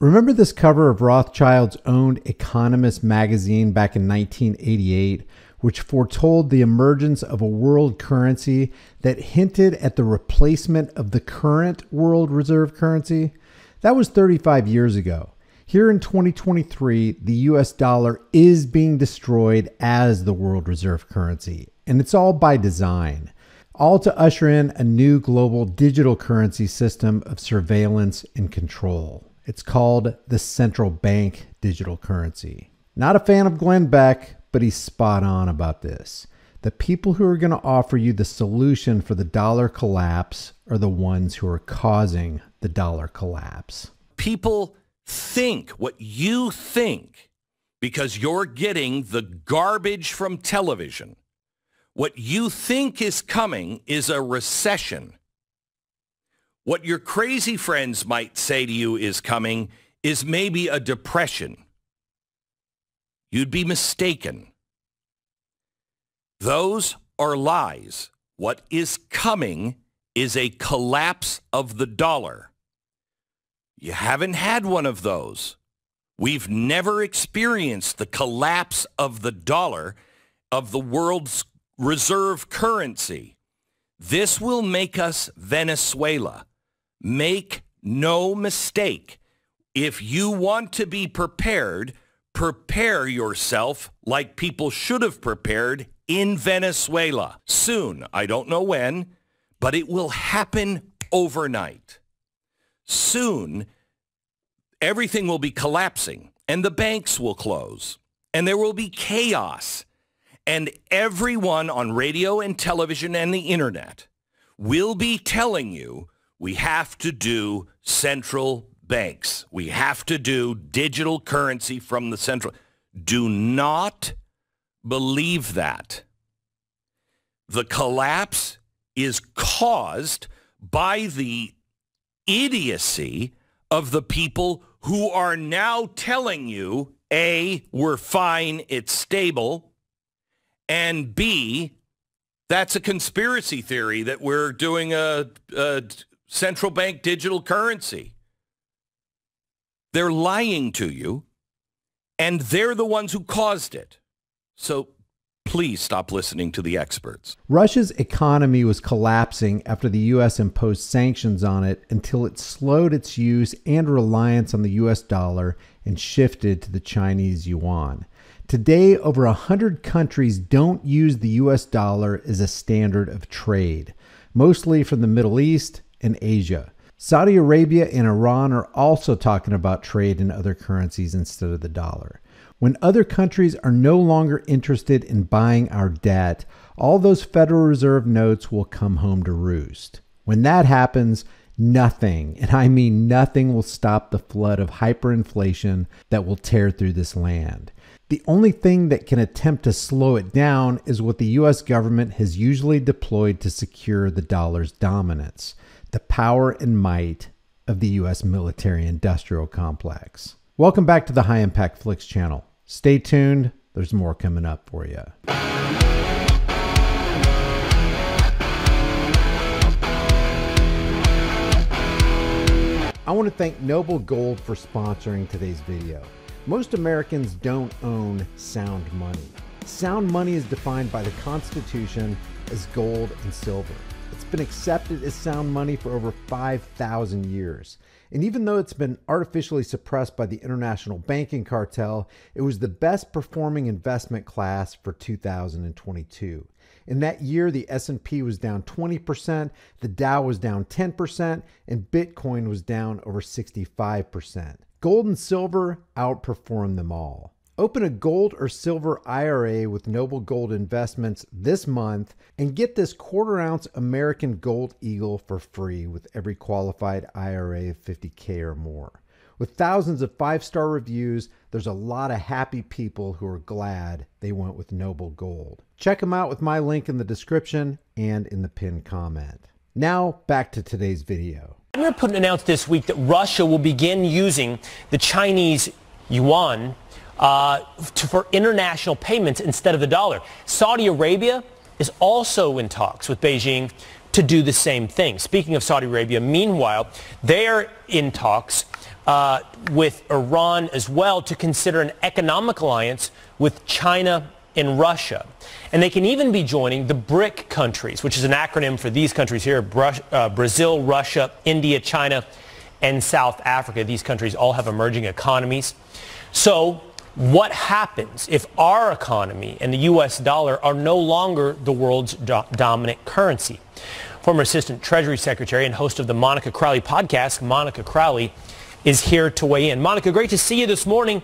Remember this cover of Rothschild's owned Economist magazine back in 1988, which foretold the emergence of a world currency that hinted at the replacement of the current world reserve currency? That was 35 years ago. Here in 2023, the US dollar is being destroyed as the world reserve currency, and it's all by design. All to usher in a new global digital currency system of surveillance and control. It's called the central bank digital currency. Not a fan of Glenn Beck, but he's spot on about this. The people who are going to offer you the solution for the dollar collapse are the ones who are causing the dollar collapse. People think what you think because you're getting the garbage from television. What you think is coming is a recession. What your crazy friends might say to you is coming is maybe a depression. You'd be mistaken. Those are lies. What is coming is a collapse of the dollar. You haven't had one of those. We've never experienced the collapse of the dollar, of the world's reserve currency. This will make us Venezuela. Make no mistake. If you want to be prepared, prepare yourself like people should have prepared in Venezuela. Soon, I don't know when, but it will happen overnight. Soon, everything will be collapsing, and the banks will close, and there will be chaos, and everyone on radio and television and the internet will be telling you we have to do central banks. We have to do digital currency from the central. Do not believe that. The collapse is caused by the idiocy of the people who are now telling you, A, we're fine, it's stable, and B, that's a conspiracy theory that we're doing a central bank digital currency. They're lying to you, and they're the ones who caused it. So please stop listening to the experts. Russia's economy was collapsing after the U.S. imposed sanctions on it until it slowed its use and reliance on the U.S. dollar and shifted to the Chinese yuan. Today, over 100 countries don't use the U.S. dollar as a standard of trade, mostly from the Middle East and Asia. Saudi Arabia and Iran are also talking about trade in other currencies instead of the dollar. When other countries are no longer interested in buying our debt, all those Federal Reserve notes will come home to roost. When that happens, nothing, and I mean nothing, will stop the flood of hyperinflation that will tear through this land. The only thing that can attempt to slow it down is what the U.S. government has usually deployed to secure the dollar's dominance: the power and might of the U.S. military-industrial complex. Welcome back to the High Impact Flicks channel. Stay tuned. There's more coming up for you. I want to thank Noble Gold for sponsoring today's video. Most Americans don't own sound money. Sound money is defined by the Constitution as gold and silver. It's been accepted as sound money for over 5,000 years. And even though it's been artificially suppressed by the international banking cartel, it was the best performing investment class for 2022. In that year, the S&P was down 20%, the Dow was down 10%, and Bitcoin was down over 65%. Gold and silver outperformed them all. Open a gold or silver IRA with Noble Gold Investments this month and get this quarter-ounce American Gold Eagle for free with every qualified IRA of $50K or more. With thousands of 5-star reviews, there's a lot of happy people who are glad they went with Noble Gold. Check them out with my link in the description and in the pinned comment. Now, back to today's video. Vladimir Putin announced this week that Russia will begin using the Chinese yuan for international payments instead of the dollar. Saudi Arabia is also in talks with Beijing to do the same thing. Speaking of Saudi Arabia, meanwhile, they are in talks with Iran as well to consider an economic alliance with China and Russia. And they can even be joining the BRIC countries, which is an acronym for these countries here, Brazil, Russia, India, China, and South Africa. These countries all have emerging economies. So what happens if our economy and the U.S. dollar are no longer the world's dominant currency? Former Assistant Treasury Secretary and host of the Monica Crowley podcast, Monica Crowley, is here to weigh in. Monica, great to see you this morning.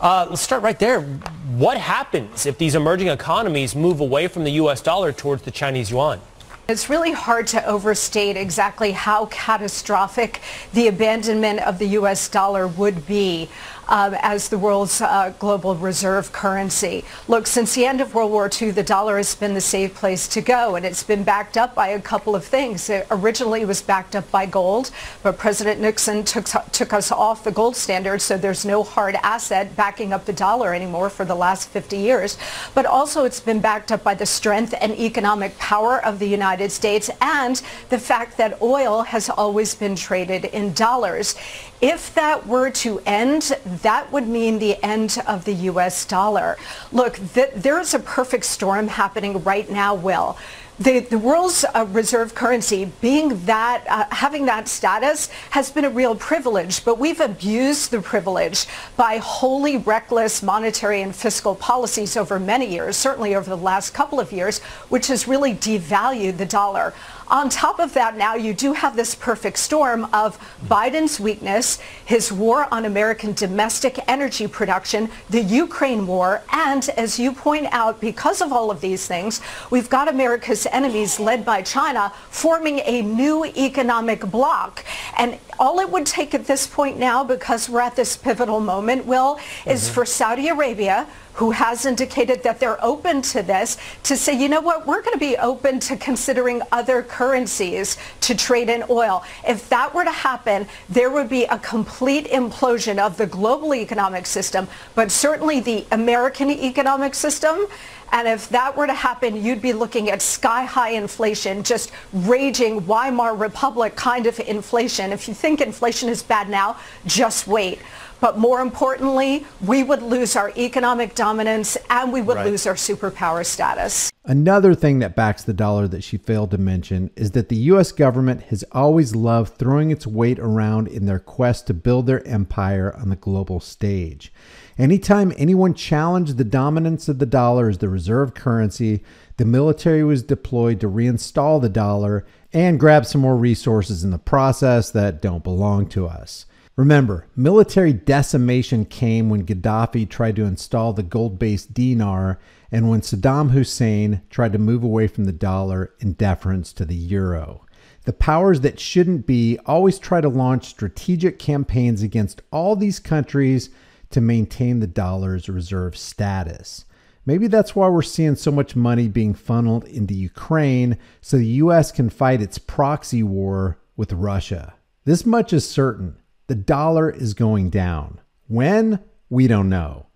Let's start right there. What happens if these emerging economies move away from the U.S. dollar towards the Chinese yuan? It's really hard to overstate exactly how catastrophic the abandonment of the U.S. dollar would be as the world's global reserve currency. Look, since the end of World War II, the dollar has been the safe place to go, and it's been backed up by a couple of things. It originally was backed up by gold, but President Nixon took us off the gold standard, so there's no hard asset backing up the dollar anymore for the last 50 years. But also it's been backed up by the strength and economic power of the United States and the fact that oil has always been traded in dollars. If that were to end, that would mean the end of the U.S. dollar. Look, there is a perfect storm happening right now, Will. The world's reserve currency being that, having that status has been a real privilege, but we've abused the privilege by wholly reckless monetary and fiscal policies over many years, certainly over the last couple of years, which has really devalued the dollar. On top of that, now you do have this perfect storm of Biden's weakness, his war on American domestic energy production, the Ukraine war, and as you point out, because of all of these things, we've got America's enemies led by China forming a new economic bloc. And all it would take at this point now, because we're at this pivotal moment, Will, is for Saudi Arabia, who has indicated that they're open to this, to say, you know what, we're going to be open to considering other currencies to trade in oil. If that were to happen, there would be a complete implosion of the global economic system, but certainly the American economic system. And if that were to happen, you'd be looking at sky-high inflation, just raging Weimar Republic kind of inflation. If you think inflation is bad now, just wait. But more importantly, we would lose our economic dominance and we would lose our superpower status. Another thing that backs the dollar that she failed to mention is that the U.S. government has always loved throwing its weight around in their quest to build their empire on the global stage. Anytime anyone challenged the dominance of the dollar as the reserve currency, the military was deployed to reinstall the dollar and grab some more resources in the process that don't belong to us. Remember, military decimation came when Gaddafi tried to install the gold-based dinar and when Saddam Hussein tried to move away from the dollar in deference to the euro. The powers that shouldn't be always try to launch strategic campaigns against all these countries to maintain the dollar's reserve status. Maybe that's why we're seeing so much money being funneled into Ukraine so the U.S. can fight its proxy war with Russia. This much is certain. The dollar is going down. When? We don't know,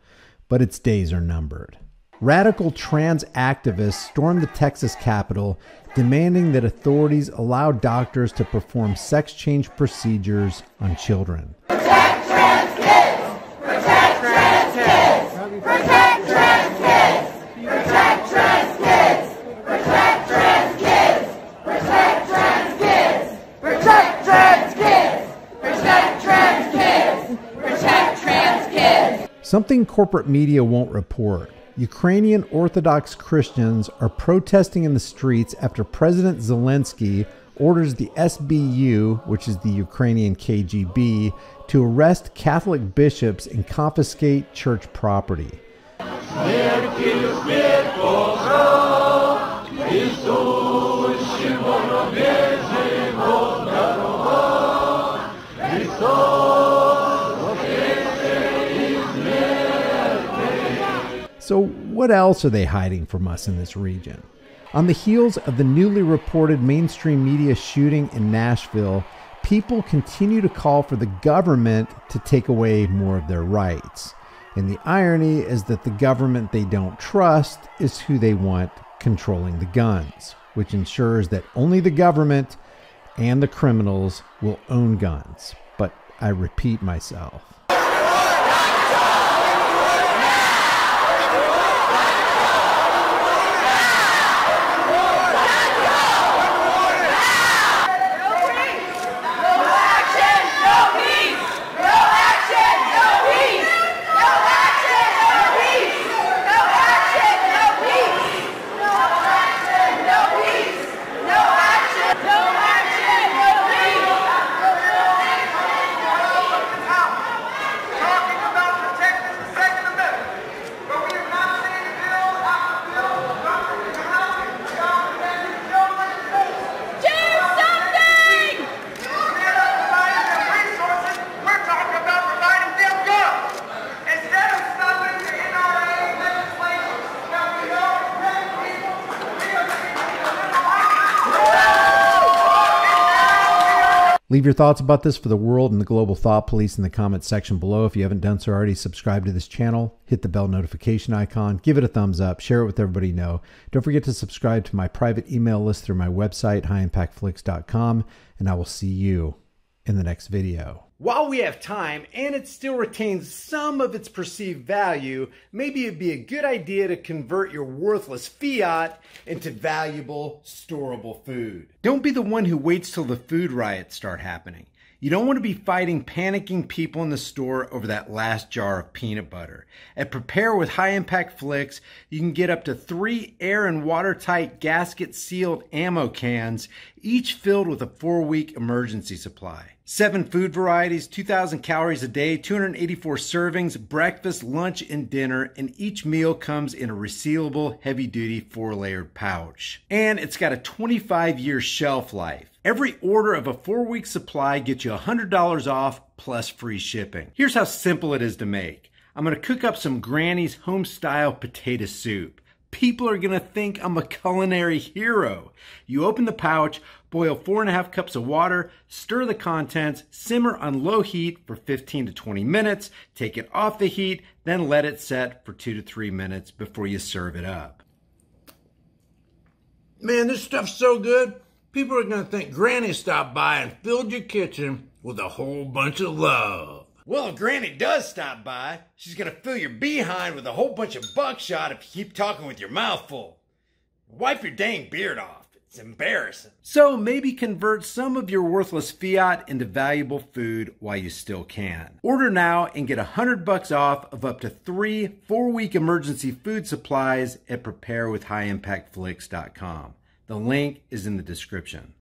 but its days are numbered. Radical trans activists stormed the Texas Capitol, demanding that authorities allow doctors to perform sex change procedures on children. Protect trans kids! Protect trans kids! Protect trans kids! Protect trans kids! Protect trans kids! Protect trans kids! Protect trans kids! Protect trans kids! Protect trans kids! Something corporate media won't report. Ukrainian Orthodox Christians are protesting in the streets after President Zelensky orders the SBU, which is the Ukrainian KGB, to arrest Catholic bishops and confiscate church property. So what else are they hiding from us in this region? On the heels of the newly reported mainstream media shooting in Nashville, people continue to call for the government to take away more of their rights. And the irony is that the government they don't trust is who they want controlling the guns, which ensures that only the government and the criminals will own guns. But I repeat myself. Leave your thoughts about this for the world and the global thought police in the comments section below. If you haven't done so already, subscribe to this channel, hit the bell notification icon, give it a thumbs up, share it with everybody you know. Don't forget to subscribe to my private email list through my website, highimpactflix.com, and I will see you in the next video. While we have time and it still retains some of its perceived value, maybe it'd be a good idea to convert your worthless fiat into valuable, storable food. Don't be the one who waits till the food riots start happening. You don't want to be fighting panicking people in the store over that last jar of peanut butter. At Prepare with High Impact Flicks, you can get up to 3 air and watertight gasket sealed ammo cans, each filled with a 4-week emergency supply. 7 food varieties, 2,000 calories a day, 284 servings, breakfast, lunch, and dinner, and each meal comes in a resealable, heavy-duty 4-layered pouch. And it's got a 25-year shelf life. Every order of a 4-week supply gets you $100 off plus free shipping. Here's how simple it is to make. I'm going to cook up some Granny's home-style potato soup. People are going to think I'm a culinary hero. You open the pouch, boil 4.5 cups of water, stir the contents, simmer on low heat for 15 to 20 minutes, take it off the heat, then let it set for 2 to 3 minutes before you serve it up. Man, this stuff's so good. People are going to think Granny stopped by and filled your kitchen with a whole bunch of love. Well, if Granny does stop by, she's going to fill your behind with a whole bunch of buckshot if you keep talking with your mouth full. Wipe your dang beard off. It's embarrassing. So maybe convert some of your worthless fiat into valuable food while you still can. Order now and get $100 off of up to 3 4-week emergency food supplies at preparewithhighimpactflix.com. The link is in the description.